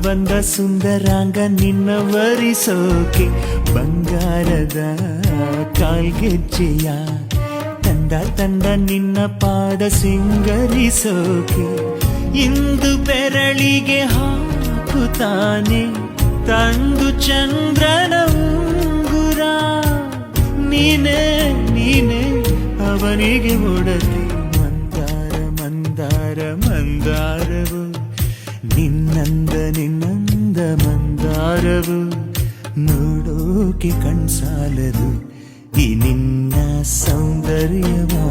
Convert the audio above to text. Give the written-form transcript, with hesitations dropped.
ಬಂದ ಸುಂದರಾಂಗ ನಿನ್ನ ವರಿಸೋಕೆ ಬಂಗಾರದ ಕಾಲ್ಗೆಜ್ಜೆಯ ತಂದ ನಿನ್ನ ಪಾದ ಸಿಂಗರಿಸೋಕೆ ಇಂದು ಬೆರಳಿಗೆ ಹಾಕುತ್ತಾನೆ ತಂದು ಚಂದ್ರನ ಉಂಗುರ ನೀನೇ ಅವನಿಗೆ ಒಡತೆ ಮಂದಾರವು ನಿನ್ನಂದ ಮಂದಾರವು ನೋಡೋಕೆ ಕಣ್ಸಾಲದು ಈ ನಿನ್ನ ಸೌಂದರ್ಯವಾ